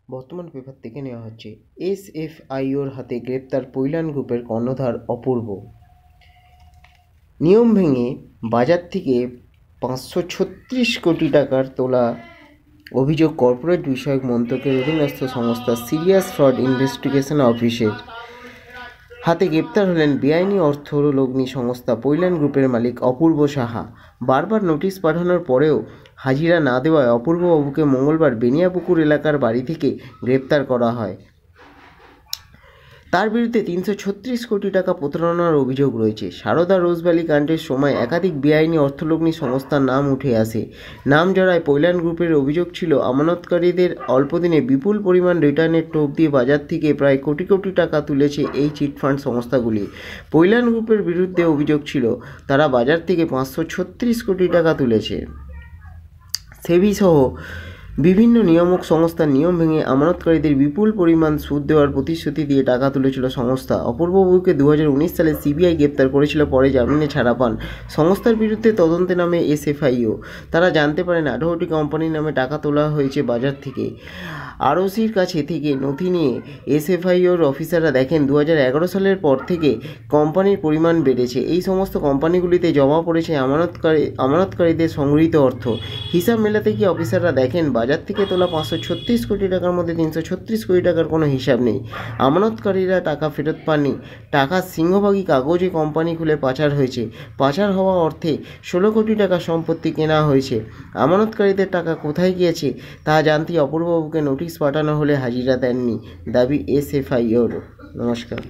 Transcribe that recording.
বর্তমান পেপার থেকে নেওয়া হচ্ছে। এসএফআইওর হাতে গ্রেপ্তার পৈলান গ্রুপের কর্ণধার অপূর্ব। নিয়ম ভেঙে বাজার থেকে 536 কোটি টাকার তোলা অভিযোগ কর্পোরেট বিষয়ক মন্ত্রকের অধীনস্থ সংস্থা সিরিয়াস ফ্রড ইনভেস্টিগেশন অফিসের হাতে গ্রেপ্তার হলেন বেআইনি অর্থলগ্নি সংস্থা পৈলান গ্রুপের মালিক অপূর্ব সাহা। বারবার নোটিশ পাঠানোর পরেও হাজিরা না দেওয়ায় অপূর্ববাবুকে মঙ্গলবার বেনিয়াপুকুর এলাকার বাড়ি থেকে গ্রেপ্তার করা হয়। তার বিরুদ্ধে 336 কোটি টাকা প্রতারণার অভিযোগ রয়েছে। সারদা রোজভ্যালি কাণ্ডের সময় একাধিক বেআইনি অর্থলগ্নি সংস্থার নাম উঠে আসে। নাম জড়ায় পৈলান গ্রুপের অভিযোগ ছিল আমানতকারীদের অল্পদিনে বিপুল পরিমাণ রিটার্নের টোপ দিয়ে বাজার থেকে প্রায় কোটি কোটি টাকা তুলেছে এই চিটফান্ড সংস্থাগুলি। পৈলান গ্রুপের বিরুদ্ধে অভিযোগ ছিল তারা বাজার থেকে 536 কোটি টাকা তুলেছে। সেবিসহ বিভিন্ন নিয়ামক সংস্থার নিয়ম ভেঙে আমানতকারীদের বিপুল পরিমাণ সুদ দেওয়ার প্রতিশ্রুতি দিয়ে টাকা তুলেছিল সংস্থা। অপূর্ববাবুকে 2019 সালে সিবিআই গ্রেপ্তার করেছিল, পরে জামিনে ছাড়া পান। সংস্থার বিরুদ্ধে তদন্তে নামে এসএফআইও। তারা জানতে পারেন 18টি কোম্পানির নামে টাকা তোলা হয়েছে বাজার থেকে। আরওসির কাছে থেকে নথি নিয়ে এসএফআইওর অফিসাররা দেখেন 2011 সালের পর থেকে কোম্পানির পরিমাণ বেড়েছে। এই সমস্ত কোম্পানিগুলিতে জমা পড়েছে আমানতকারীদের সংগৃহীত অর্থ। হিসাব মেলাতে গিয়ে অফিসাররা দেখেন বাজার থেকে তোলা 536 কোটি টাকার মধ্যে 336 কোটি টাকার কোনো হিসাব নেই। আমানতকারীরা টাকা ফেরত পাননি। টাকার সিংহভাগই কাগজে কোম্পানি খুলে পাচার হয়েছে। পাচার হওয়া অর্থে 16 কোটি টাকার সম্পত্তি কেনা হয়েছে। আমানতকারীদের টাকা কোথায় গিয়েছে তা জানতে অপূর্ববাবুকে নোটিশ পাঠানো হলে হাজিরা দেননি, দাবি এসএফআইওর। নমস্কার।